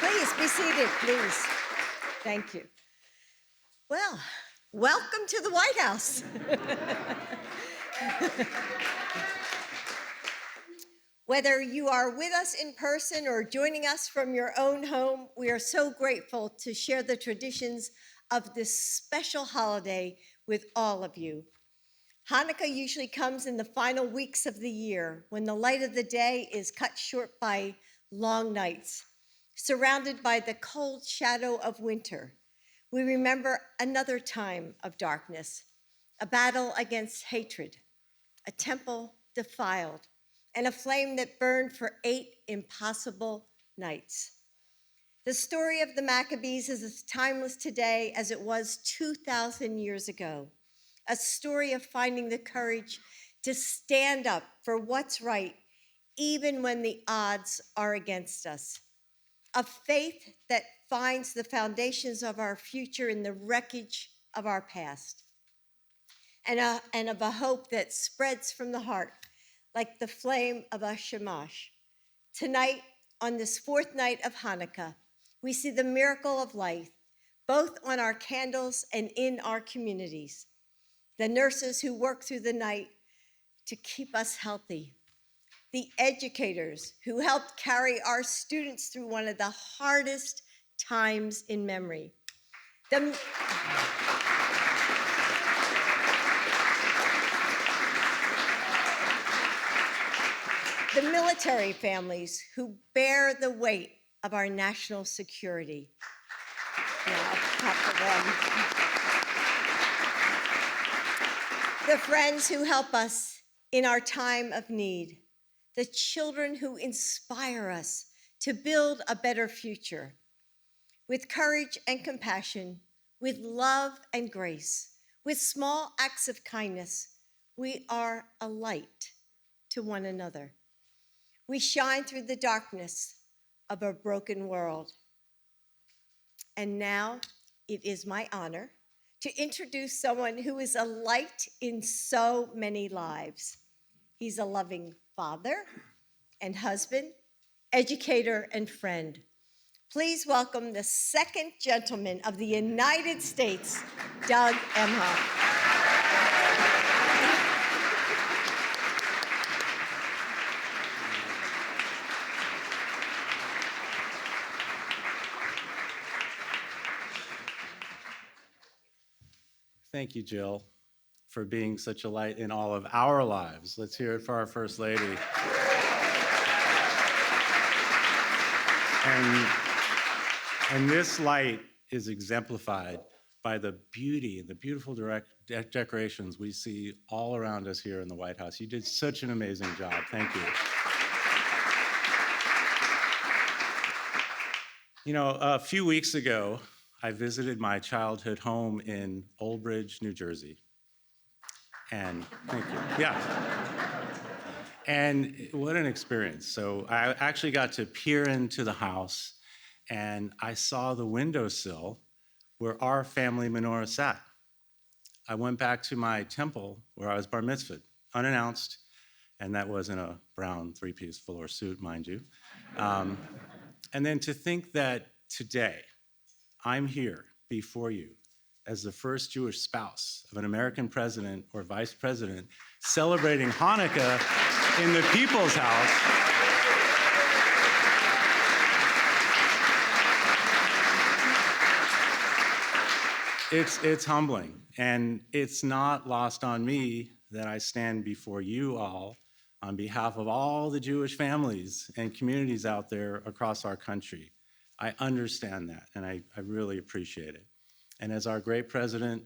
Please be seated, please. Thank you. Well, welcome to the White House. Whether you are with us in person or joining us from your own home, we are so grateful to share the traditions of this special holiday with all of you. Hanukkah usually comes in the final weeks of the year when the light of the day is cut short by long nights. Surrounded by the cold shadow of winter, we remember another time of darkness, a battle against hatred, a temple defiled, and a flame that burned for 8 impossible nights. The story of the Maccabees is as timeless today as it was 2,000 years ago, a story of finding the courage to stand up for what's right, even when the odds are against us. A faith that finds the foundations of our future in the wreckage of our past, and of a hope that spreads from the heart like the flame of a shamash. Tonight, on this fourth night of Hanukkah, we see the miracle of life, both on our candles and in our communities. The nurses who work through the night to keep us healthy, the educators who helped carry our students through one of the hardest times in memory. The military families who bear the weight of our national security. The friends who help us in our time of need. The children who inspire us to build a better future. With courage and compassion, with love and grace, with small acts of kindness, we are a light to one another. We shine through the darkness of a broken world. And now it is my honor to introduce someone who is a light in so many lives. He's a loving father and husband, educator and friend. Please welcome the second gentleman of the United States, Doug Emhoff. Thank you, Jill, for being such a light in all of our lives. Let's hear it for our First Lady. And this light is exemplified by the beauty and the beautiful decorations we see all around us here in the White House. You did such an amazing job. Thank you. You know, a few weeks ago, I visited my childhood home in Old Bridge, New Jersey. And thank you. Yeah. And what an experience. So I actually got to peer into the house, and I saw the windowsill where our family Menorah sat. I went back to my temple where I was bar mitzvahed, unannounced, and that was in a brown three-piece velour suit, mind you. And then to think that today, I'm here before you as the first Jewish spouse of an American president or vice president celebrating Hanukkah in the People's House. It's humbling, and it's not lost on me that I stand before you all on behalf of all the Jewish families and communities out there across our country. I understand that, and I really appreciate it. And as our great president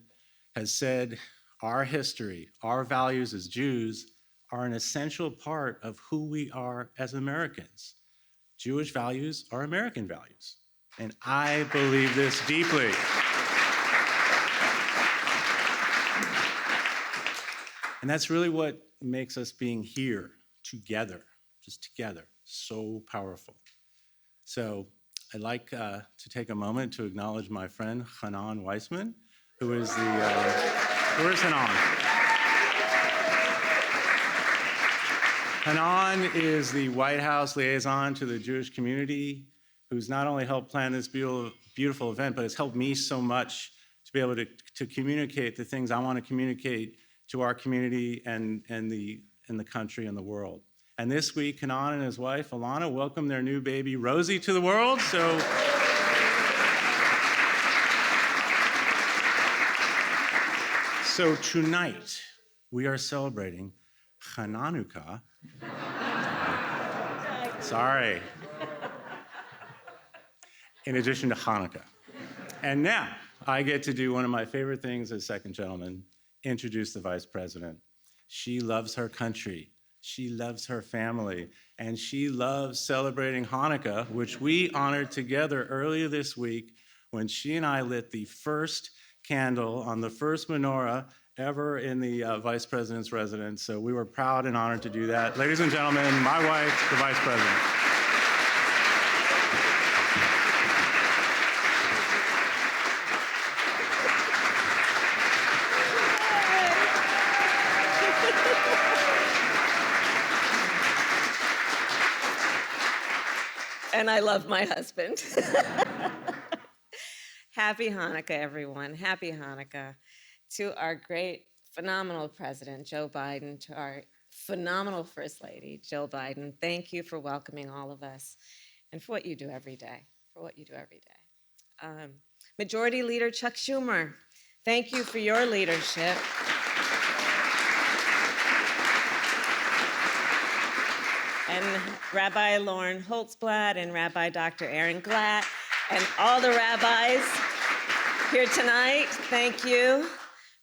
has said, our history, our values as Jews are an essential part of who we are as Americans. Jewish values are American values, and I believe this deeply. And that's really what makes us being here together, just together, so powerful. So I'd like to take a moment to acknowledge my friend Hanan Weissman, who is the, where's Hanan? Hanan is the White House liaison to the Jewish community. who's not only helped plan this beautiful event, but has helped me so much to be able to communicate the things I want to communicate to our community and the country and the world. And this week, Kanan and his wife, Alana, welcome their new baby, Rosie, to the world. So tonight, we are celebrating Hanukkah. Sorry. In addition to Hanukkah. And now, I get to do one of my favorite things as second gentleman, introduce the vice president. She loves her country, she loves her family, and she loves celebrating Hanukkah, which we honored together earlier this week when she and I lit the first candle on the first menorah ever in the vice president's residence. So we were proud and honored to do that. Ladies and gentlemen, my wife, the vice president. And I love my husband. Happy Hanukkah, everyone. Happy Hanukkah to our great, phenomenal president, Joe Biden, to our phenomenal First Lady, Jill Biden. Thank you for welcoming all of us and for what you do every day, Majority Leader Chuck Schumer, thank you for your leadership. And Rabbi Lauren Holtzblatt and Rabbi Dr. Aaron Glatt and all the rabbis here tonight, thank you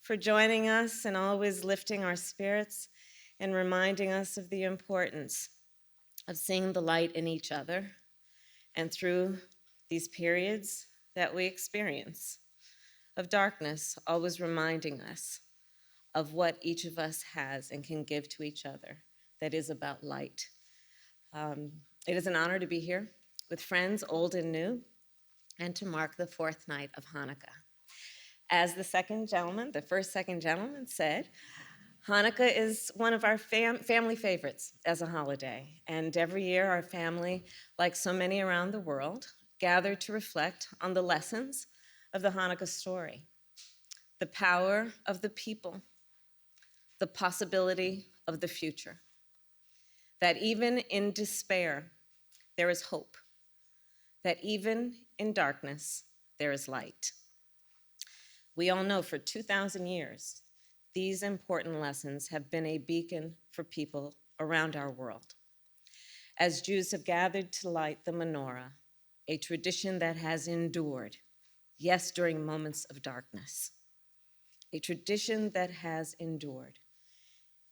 for joining us and always lifting our spirits and reminding us of the importance of seeing the light in each other and through these periods that we experience of darkness, always reminding us of what each of us has and can give to each other that is about light. It is an honor to be here with friends old and new and to mark the fourth night of Hanukkah. As the first second gentleman said, Hanukkah is one of our family favorites as a holiday. And every year our family, like so many around the world, gather to reflect on the lessons of the Hanukkah story, the power of the people, the possibility of the future. That even in despair, there is hope. That even in darkness, there is light. We all know for 2,000 years, these important lessons have been a beacon for people around our world. As Jews have gathered to light the menorah, a tradition that has endured, yes, during moments of darkness, a tradition that has endured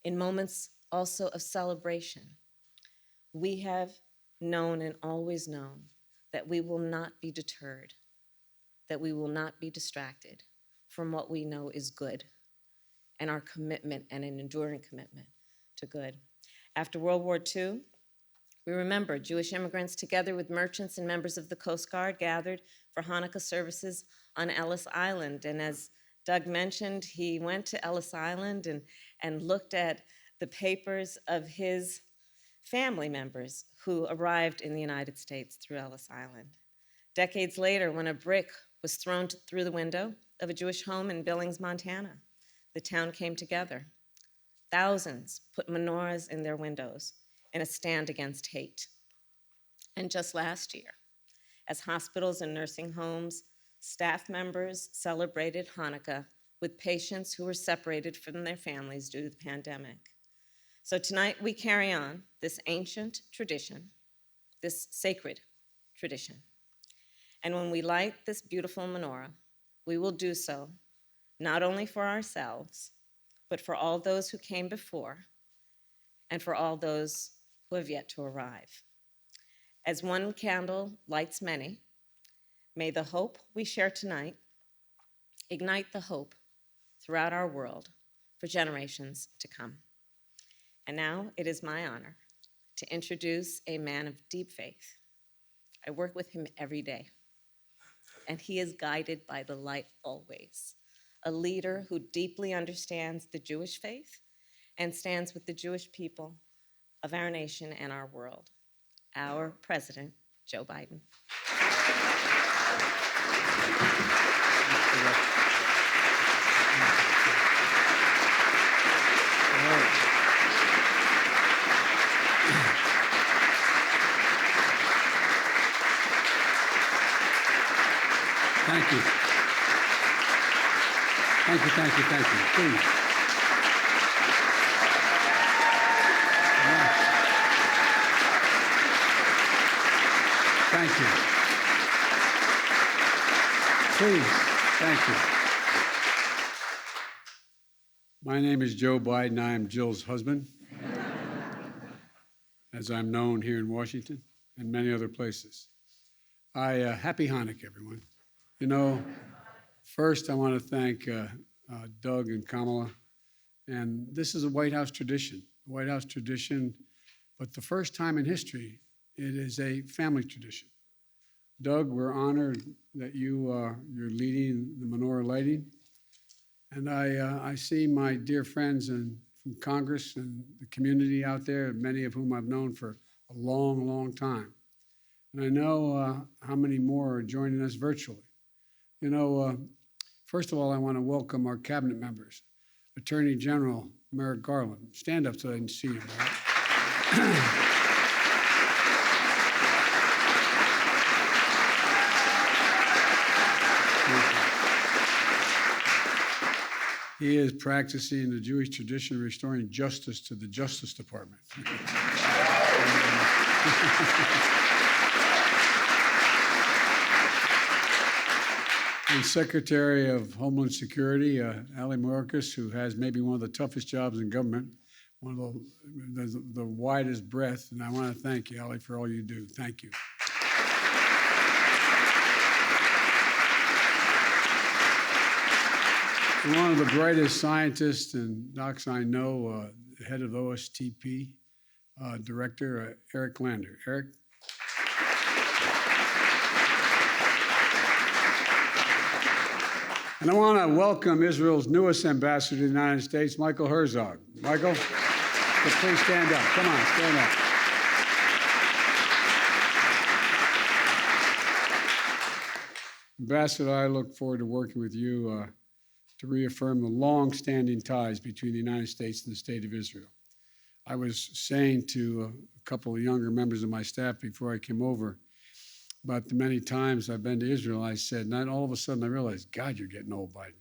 in moments also of celebration. We have known and always known that we will not be deterred, that we will not be distracted from what we know is good and our commitment and an enduring commitment to good. After World War II, we remember Jewish immigrants together with merchants and members of the Coast Guard gathered for Hanukkah services on Ellis Island. And as Doug mentioned, he went to Ellis Island and looked at the papers of his family members who arrived in the United States through Ellis Island. Decades later, when a brick was thrown through the window of a Jewish home in Billings, Montana, the town came together. Thousands put menorahs in their windows in a stand against hate. And just last year, as hospitals and nursing homes, staff members celebrated Hanukkah with patients who were separated from their families due to the pandemic. So tonight we carry on this ancient tradition, this sacred tradition. And when we light this beautiful menorah, we will do so not only for ourselves, but for all those who came before and for all those who have yet to arrive. As one candle lights many, may the hope we share tonight ignite the hope throughout our world for generations to come. And now it is my honor to introduce a man of deep faith. I work with him every day, and he is guided by the light always, a leader who deeply understands the Jewish faith and stands with the Jewish people of our nation and our world, our President, Joe Biden. Thank you. Thank you, thank you, thank you. Please. Yeah. Thank you. Please, thank you. My name is Joe Biden. I am Jill's husband, as I'm known here in Washington and many other places. Happy Hanukkah, everyone. You know, first I want to thank Doug and Kamala. And this is a White House tradition, but the first time in history, it is a family tradition. Doug, we're honored that you're leading the menorah lighting. And I see my dear friends from Congress and the community out there, many of whom I've known for a long, long time. And I know how many more are joining us virtually. You know, first of all, I want to welcome our cabinet members. Attorney General Merrick Garland. Stand up so I can see you. He is practicing the Jewish tradition of restoring justice to the Justice Department. And Secretary of Homeland Security, Ali Mayorkas, who has maybe one of the toughest jobs in government, one of the widest breadth, and I want to thank you, Ali, for all you do. Thank you. And one of the brightest scientists and docs I know, the head of OSTP, Director Eric Lander. Eric? And I want to welcome Israel's newest ambassador to the United States, Michael Herzog. Michael, please stand up. Come on, stand up. Ambassador, I look forward to working with you to reaffirm the long-standing ties between the United States and the State of Israel. I was saying to a couple of younger members of my staff before I came over about the many times I've been to Israel, I said, and then all of a sudden I realized, God, you're getting old, Biden.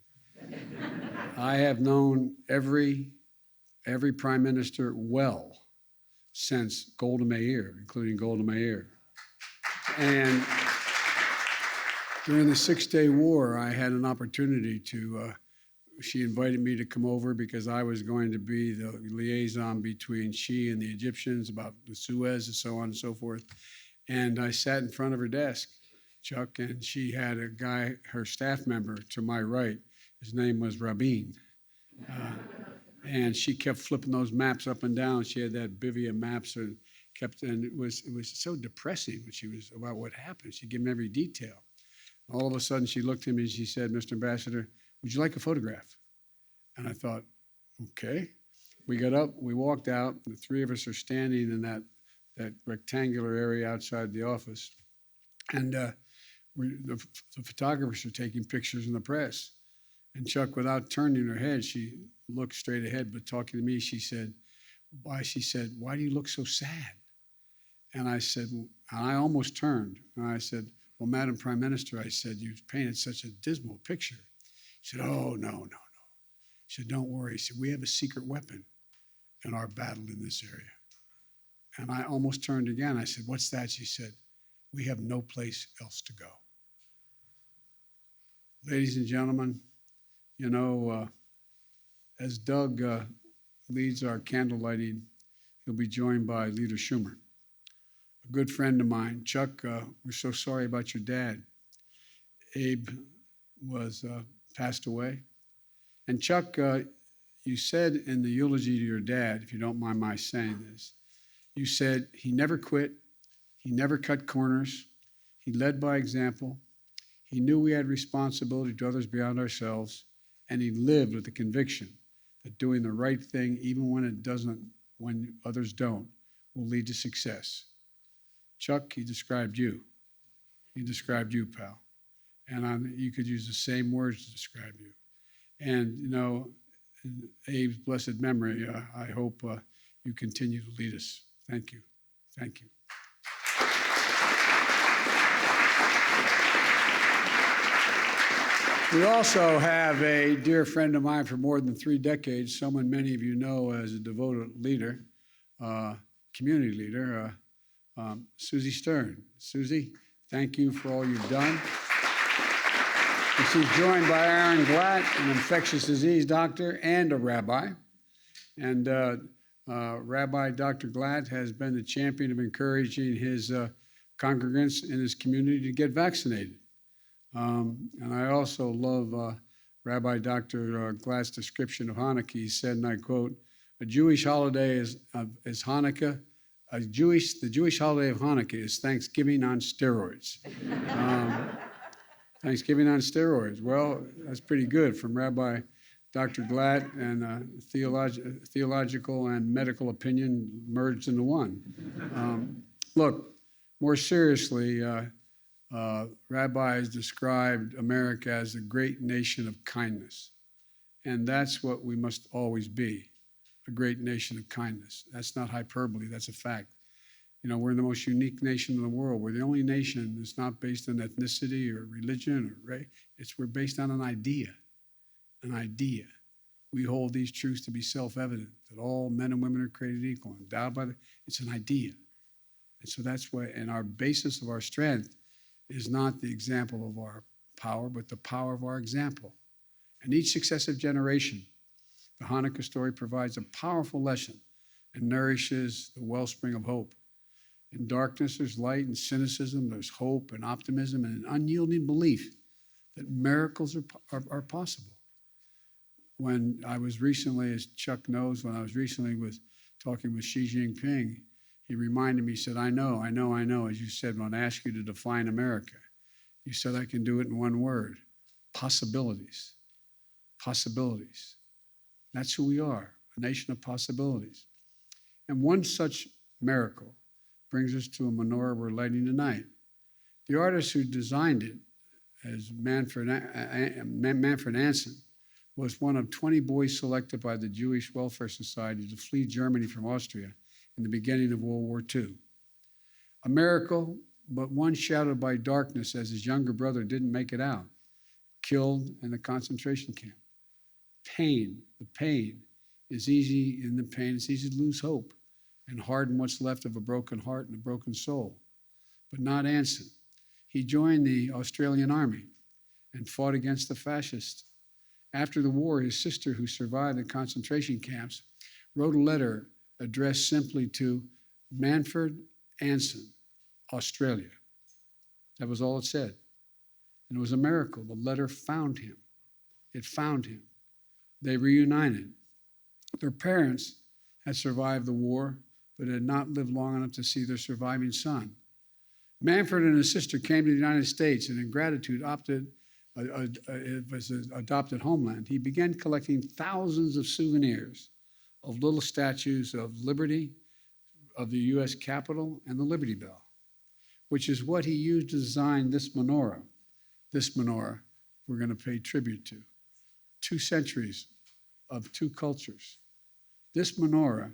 I have known every prime minister well since Golda Meir, including Golda Meir. And during the Six-Day War, I had an opportunity she invited me to come over because I was going to be the liaison between she and the Egyptians about the Suez and so on and so forth. And I sat in front of her desk, Chuck, and she had a guy, her staff member to my right. His name was Rabin. And she kept flipping those maps up and down. She had that bivy of maps and it was so depressing when she was about what happened. She'd give him every detail. All of a sudden she looked at me and she said, Mr. Ambassador, would you like a photograph? And I thought, okay. We got up, we walked out, the three of us are standing in that rectangular area outside the office. And the photographers are taking pictures in the press. And Chuck, without turning her head, she looked straight ahead, but talking to me, she said, why do you look so sad? And I said, and I almost turned. And I said, well, Madam Prime Minister, I said, you've painted such a dismal picture. She said, oh, no. She said, don't worry. She said, we have a secret weapon in our battle in this area. And I almost turned again. I said, what's that? She said, we have no place else to go. Ladies and gentlemen, you know, as Doug leads our candle lighting, he'll be joined by Leader Schumer, a good friend of mine. Chuck, we're so sorry about your dad. Abe was passed away. And Chuck, you said in the eulogy to your dad, if you don't mind my saying this, you said he never quit, he never cut corners, he led by example, he knew we had responsibility to others beyond ourselves, and he lived with the conviction that doing the right thing, even when others don't, will lead to success. Chuck, he described you. he described you, pal. And you could use the same words to describe you. And, you know, in Abe's blessed memory, I hope you continue to lead us. Thank you. Thank you. We also have a dear friend of mine for more than 3 decades, someone many of you know as a devoted leader, community leader, Susie Stern. Susie, thank you for all you've done. And she's joined by Aaron Glatt, an infectious disease doctor and a rabbi. And Rabbi Dr. Glatt has been the champion of encouraging his congregants in his community to get vaccinated. And I also love Rabbi Dr. Glatt's description of Hanukkah. He said, and I quote, "A Jewish holiday is Hanukkah. The Jewish holiday of Hanukkah is Thanksgiving on steroids." Thanksgiving on steroids. Well, that's pretty good from Rabbi Dr. Glatt, and theological and medical opinion merged into one. Look, more seriously, rabbis described America as a great nation of kindness. And that's what we must always be, a great nation of kindness. That's not hyperbole, that's a fact. You know, we're the most unique nation in the world. We're the only nation that's not based on ethnicity or religion or race. We're based on an idea, an idea. We hold these truths to be self-evident, that all men and women are created equal, endowed by it's an idea. And so that's why, and our basis of our strength is not the example of our power, but the power of our example. And each successive generation, the Hanukkah story provides a powerful lesson and nourishes the wellspring of hope. In darkness, there's light. In cynicism, there's hope and optimism and an unyielding belief that miracles are possible. When I was recently, as Chuck knows, when I was recently talking with Xi Jinping, he reminded me, he said, I know, as you said, when I asked you to define America, you said I can do it in one word, possibilities. Possibilities. That's who we are, a nation of possibilities. And one such miracle brings us to a menorah we're lighting tonight. The artist who designed it, as Manfred Anson, was one of 20 boys selected by the Jewish Welfare Society to flee Germany from Austria in the beginning of World War II. A miracle, but one shadowed by darkness as his younger brother didn't make it out, killed in the concentration camp. Pain, the pain is easy in the pain, it's easy to lose hope and harden what's left of a broken heart and a broken soul. But not Anson. He joined the Australian Army and fought against the fascists. After the war, his sister, who survived the concentration camps, wrote a letter addressed simply to Manfred Anson, Australia. That was all it said. And it was a miracle. The letter found him. It found him. They reunited. Their parents had survived the war, but had not lived long enough to see their surviving son. Manfred and his sister came to the United States, and in gratitude his adopted homeland. He began collecting thousands of souvenirs of little statues of liberty, of the U.S. Capitol, and the Liberty Bell, which is what he used to design this menorah. This menorah we're going to pay tribute to. 2 centuries of 2 cultures. This menorah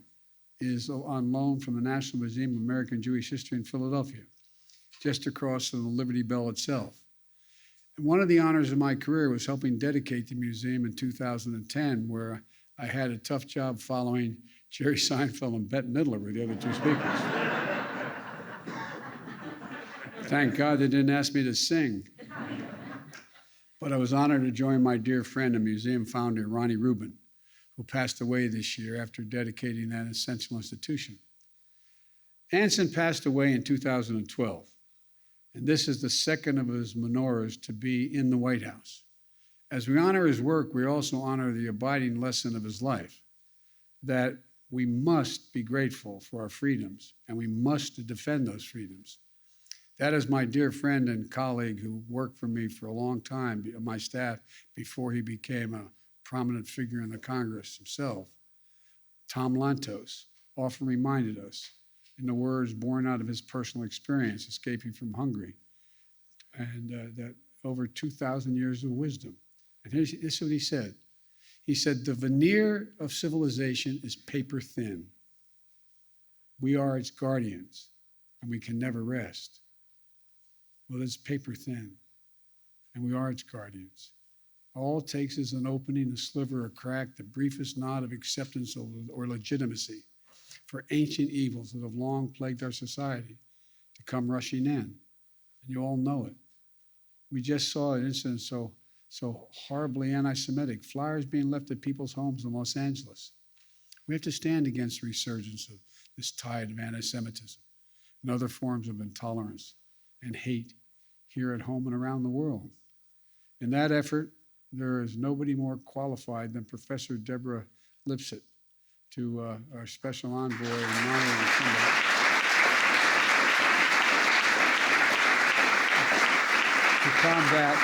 is on loan from the National Museum of American Jewish History in Philadelphia, just across from the Liberty Bell itself. And one of the honors of my career was helping dedicate the museum in 2010, where I had a tough job following Jerry Seinfeld and Bette Midler were the other 2 speakers. Thank God they didn't ask me to sing. But I was honored to join my dear friend and museum founder, Ronnie Rubin, who passed away this year after dedicating that essential institution. Anson passed away in 2012, and this is the second of his menorahs to be in the White House. As we honor his work, we also honor the abiding lesson of his life, that we must be grateful for our freedoms, and we must defend those freedoms. That is my dear friend and colleague who worked for me for a long time, my staff, before he became a prominent figure in the Congress himself. Tom Lantos often reminded us, in the words born out of his personal experience escaping from Hungary, and that over 2,000 years of wisdom. And this is what he said. He said, the veneer of civilization is paper thin. We are its guardians, and we can never rest. Well, it's paper thin, and we are its guardians. All it takes is an opening, a sliver, a crack, the briefest nod of acceptance or legitimacy for ancient evils that have long plagued our society to come rushing in. And you all know it. We just saw an incident so horribly anti-Semitic, flyers being left at people's homes in Los Angeles. We have to stand against the resurgence of this tide of anti-Semitism and other forms of intolerance and hate here at home and around the world. In that effort, there is nobody more qualified than Professor Deborah Lipset, to our special envoy and honorary symbol. To combat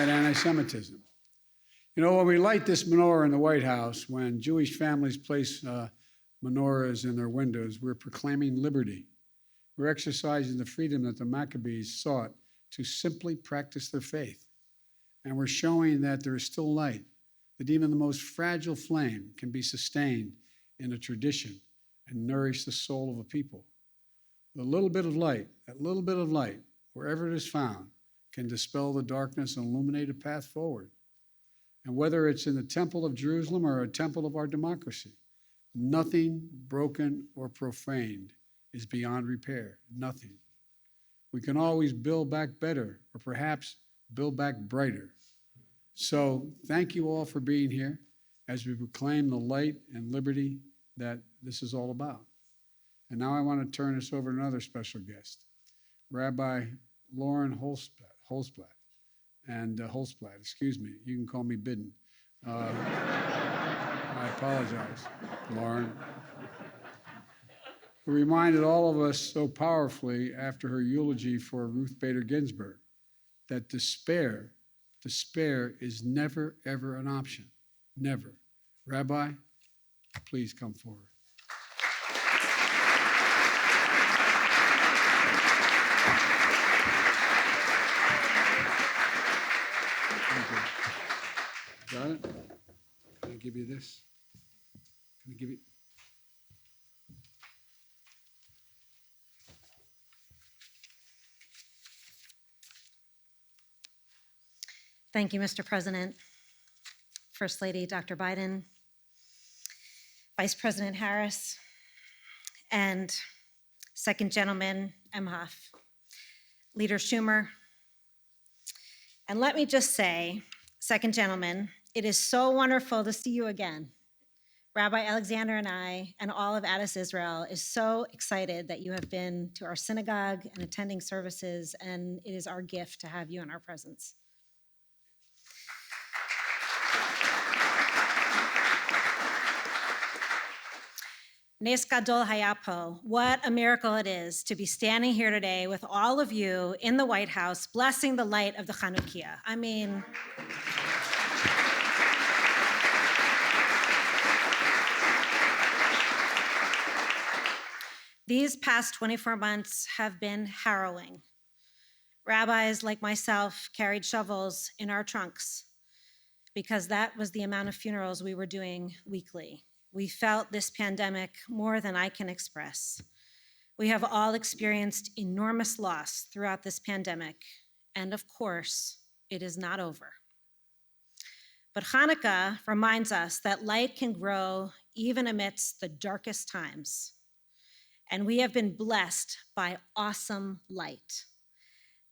anti-Semitism. You know, when we light this menorah in the White House, when Jewish families place menorahs in their windows, we're proclaiming liberty. We're exercising the freedom that the Maccabees sought to simply practice their faith. And we're showing that there is still light, that even the most fragile flame can be sustained in a tradition and nourish the soul of a people. The little bit of light, that little bit of light, wherever it is found, can dispel the darkness and illuminate a path forward. And whether it's in the temple of Jerusalem or a temple of our democracy, nothing broken or profaned is beyond repair, nothing. We can always build back better, or perhaps build back brighter. So thank you all for being here as we proclaim the light and liberty that this is all about. And now I want to turn this over to another special guest, Rabbi Lauren Holzblatt, excuse me, you can call me Bidden. I apologize, Lauren. Who reminded all of us so powerfully after her eulogy for Ruth Bader Ginsburg that despair is never, ever an option. Never. Rabbi, please come forward. Got it? Can I give you this? Can I give you? Thank you, Mr. President. First Lady, Dr. Biden, Vice President Harris, and Second Gentleman Emhoff, Leader Schumer. And let me just say, Second Gentleman, it is so wonderful to see you again. Rabbi Alexander and I and all of Addis Israel is so excited that you have been to our synagogue and attending services, and it is our gift to have you in our presence. Nes Gadol Hayapo, what a miracle it is to be standing here today with all of you in the White House, blessing the light of the Hanukkah. I mean, these past 24 months have been harrowing. Rabbis like myself carried shovels in our trunks because that was the amount of funerals we were doing weekly. We felt this pandemic more than I can express. We have all experienced enormous loss throughout this pandemic, and of course, it is not over. But Hanukkah reminds us that light can grow even amidst the darkest times. And we have been blessed by awesome light.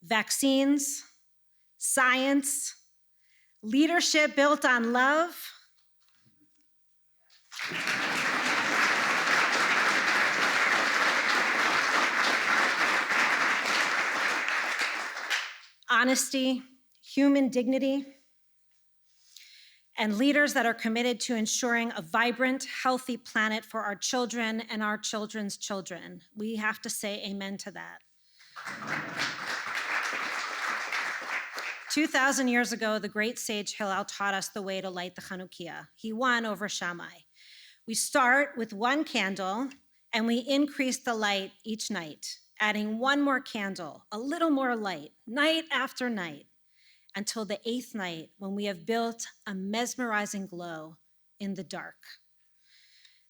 Vaccines, science, leadership built on love, honesty, human dignity, and leaders that are committed to ensuring a vibrant, healthy planet for our children and our children's children. We have to say amen to that. 2,000 years ago, the great sage Hillel taught us the way to light the Chanukiah. He won over Shammai. We start with one candle and we increase the light each night, adding one more candle, a little more light, night after night, until the 8th night when we have built a mesmerizing glow in the dark.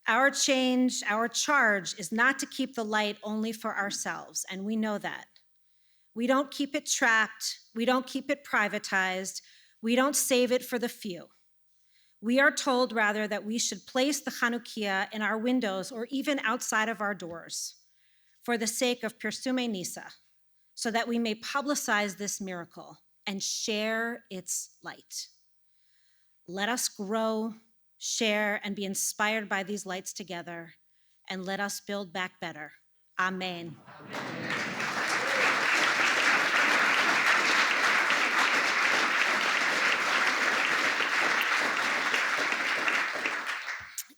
Our charge is not to keep the light only for ourselves, and we know that. We don't keep it trapped, we don't keep it privatized, we don't save it for the few. We are told rather that we should place the Hanukkah in our windows or even outside of our doors for the sake of Pirsume Nisa, so that we may publicize this miracle and share its light. Let us grow, share, and be inspired by these lights together, and let us build back better. Amen.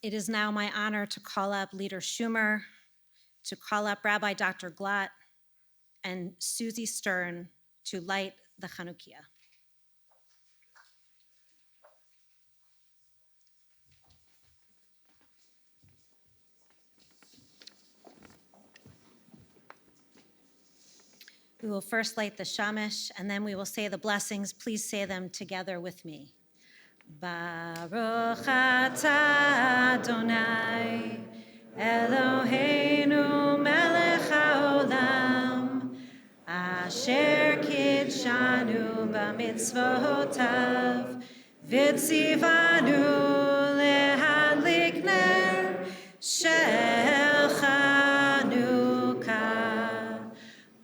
It is now my honor to call up Leader Schumer, to call up Rabbi Dr. Glatt, and Susie Stern to light the Hanukkah. We will first light the shamash, and then we will say the blessings. Please say them together with me. Baruch atah Adonai, Eloheinu melech haolam, asher kidshanu b'mitzvotav, v'tzivanu lehadlik ner shel Chanukah.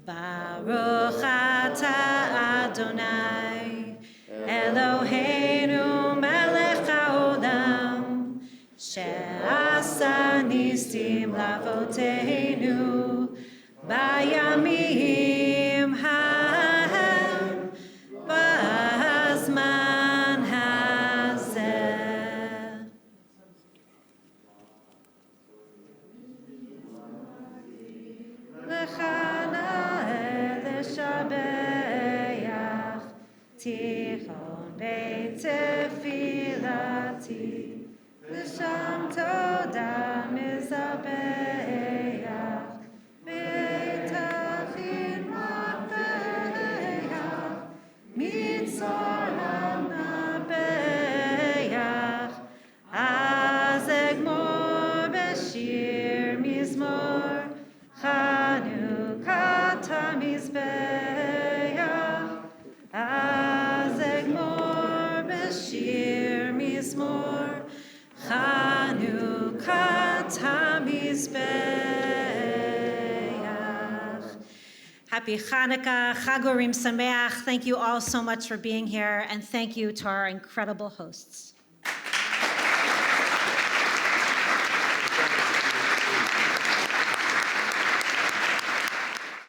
Baruch atah Adonai, Eloheinu melech haolam, she'asa nisim lavoteinu bayamim ha'hem b'zman hazeh. L'shabeach tichon beit tefilati, l'sham toda mizabeach, beit achin mabeach, mitzor hanabeach, az egmor b'shir mizmor, Hanukkah tamizbeach, az egmor b'shir mizmor, Hanukkah tamizbeach. Happy Hanukkah, Chag Urim Sameach. Thank you all so much for being here, and thank you to our incredible hosts.